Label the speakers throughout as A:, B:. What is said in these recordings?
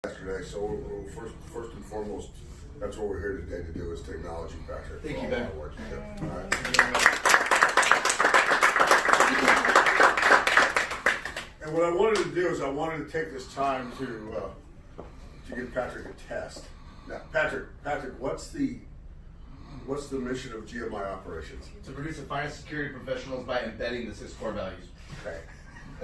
A: Yesterday, so first and foremost, that's what we're here today to do is technology, Patrick.
B: Thank you, Ben.
A: All right. And what I wanted to do is I wanted to take this time to give Patrick a test. Now, Patrick, what's the mission of GMI operations?
B: To produce the finest security professionals by embedding the 6 core values.
A: Okay.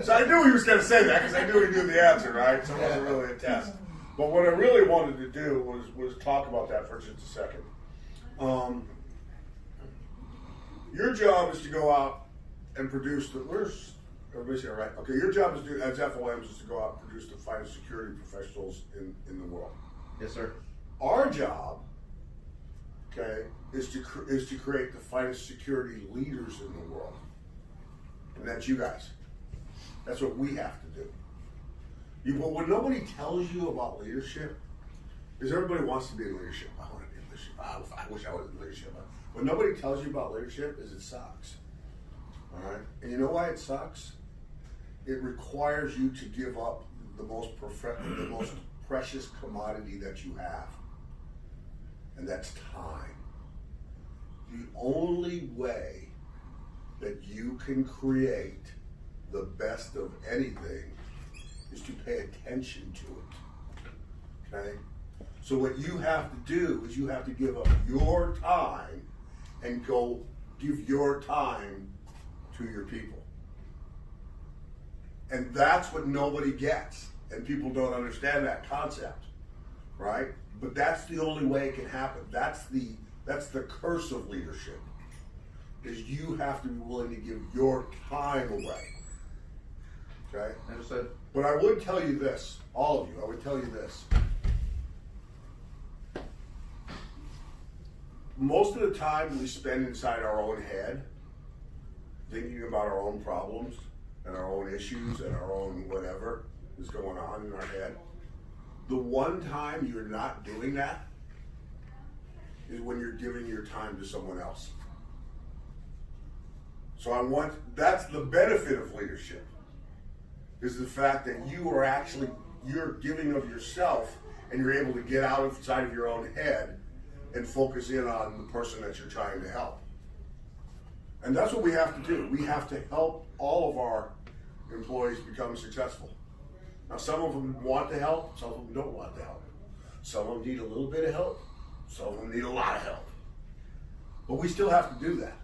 A: So I knew he was going to say that because I knew he knew the answer, right? So it wasn't really a test. But what I really wanted to do was talk about that for just a second. Your job is to go out and produce the, where's everybody here, right? Okay, your job is as FOMs is to go out and produce the finest security professionals in the world.
B: Yes, sir.
A: Our job, okay, is to create the finest security leaders in the world. And that's you guys. That's what we have to do. But when nobody tells you about leadership, because everybody wants to be in leadership. I want to be in leadership. I wish I was in leadership. When nobody tells you about leadership, is it sucks. All right? And you know why it sucks? It requires you to give up the most precious commodity that you have. And that's time. The only way that you can create the best of anything is to pay attention to it, okay? So what you have to do is you have to give up your time and go give your time to your people. And that's what nobody gets, and people don't understand that concept, right? But that's the only way it can happen. That's the curse of leadership, is you have to be willing to give your time away. Okay?
B: Understood.
A: But I would tell you this, all of you, I would tell you this. Most of the time we spend inside our own head thinking about our own problems and our own issues and our own whatever is going on in our head. The one time you're not doing that is when you're giving your time to someone else. So that's the benefit of leadership, is the fact that you're giving of yourself and you're able to get outside of your own head and focus in on the person that you're trying to help. And that's what we have to do. We have to help all of our employees become successful. Now, some of them want to help, some of them don't want to help. Some of them need a little bit of help, some of them need a lot of help. But we still have to do that.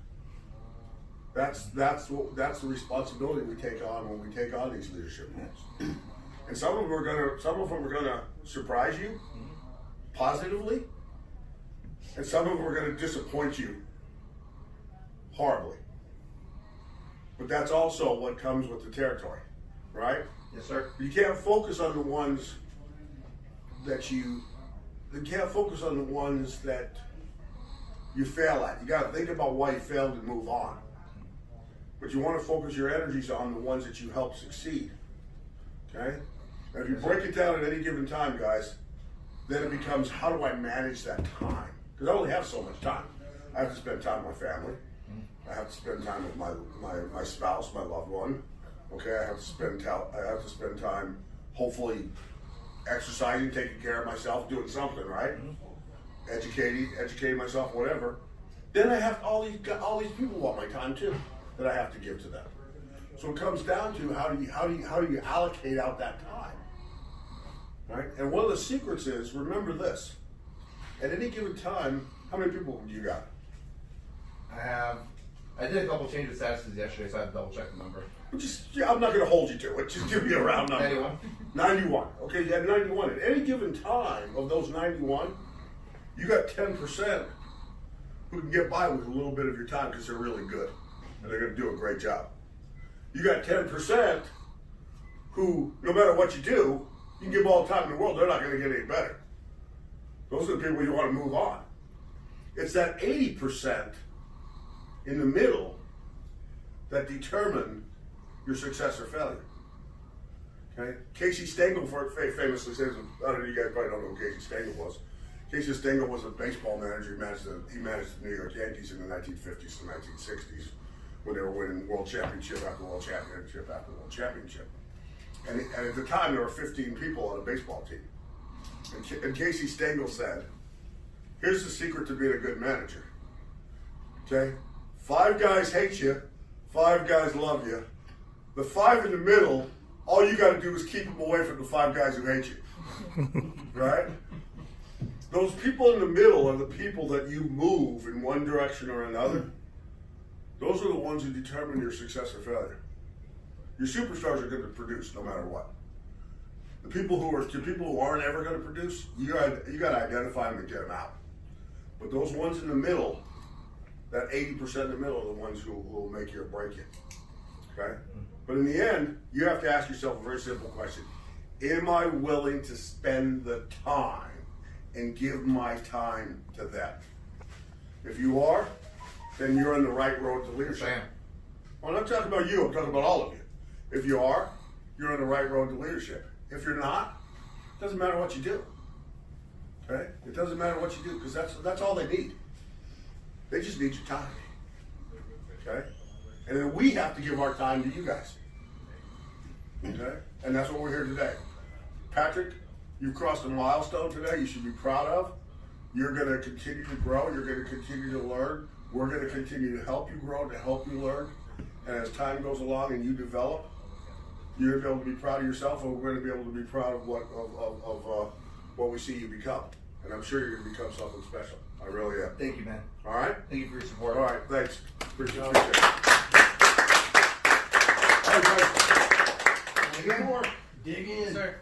A: That's the responsibility we take on when we take on these leadership roles. And some of them are gonna surprise you positively, and some of them are gonna disappoint you horribly. But that's also what comes with the territory, right?
B: Yes, sir.
A: You can't focus on the ones that you fail at. You gotta think about why you failed and move on. But you want to focus your energies on the ones that you help succeed, okay? And if you break it down at any given time, guys, then it becomes, how do I manage that time? Because I only have so much time. I have to spend time with my family. I have to spend time with my spouse, my loved one. Okay, I have to spend time, hopefully, exercising, taking care of myself, doing something, right? Educating myself, whatever. Then I have all these people want my time too, that I have to give to them. So it comes down to how do you allocate out that time, right? And one of the secrets is, remember this: at any given time, how many people do you got?
B: I did a couple change of statuses yesterday, so I had to double check the number.
A: I'm not going to hold you to it. Just give me a round number.
B: 91.
A: 91. Okay, you had 91. At any given time of those 91, you got 10% who can get by with a little bit of your time because they're really good and they're going to do a great job. You got 10% who, no matter what you do, you can give all the time in the world, they're not going to get any better. Those are the people you want to move on. It's that 80% in the middle that determine your success or failure. Okay? Casey Stengel famously says, I don't know, you guys probably don't know who Casey Stengel was. Casey Stengel was a baseball manager. He managed the New York Yankees in the 1950s and 1960s when they were winning world championship after world championship after world championship. And at the time, there were 15 people on a baseball team. And Casey Stengel said, here's the secret to being a good manager. Okay? 5 guys hate you, 5 guys love you. The 5 in the middle, all you got to do is keep them away from the 5 guys who hate you. Right? Those people in the middle are the people that you move in one direction or another. Those are the ones who determine your success or failure. Your superstars are going to produce no matter what. The people who aren't ever going to produce, you got to identify them and get them out. But those ones in the middle, that 80% in the middle, are the ones who will make you or break you. Okay? But in the end, you have to ask yourself a very simple question. Am I willing to spend the time and give my time to them? If you are, then you're on the right road to leadership.
B: Bam.
A: Well, I'm not talking about you, I'm talking about all of you. If you are, you're on the right road to leadership. If you're not, it doesn't matter what you do. Okay? It doesn't matter what you do, because that's all they need. They just need your time. Okay? And then we have to give our time to you guys. Okay? And that's what we're here today. Patrick, you've crossed a milestone today you should be proud of. You're going to continue to grow. You're going to continue to learn. We're going to continue to help you grow, to help you learn. And as time goes along and you develop, you're going to be able to be proud of yourself, and we're going to be able to be proud of what we see you become. And I'm sure you're going to become something special. I really am.
B: Thank you, man.
A: All right?
B: Thank you for your support.
A: All right, thanks. Appreciate it. All right, guys.
B: Dig in. Dig in. Sir.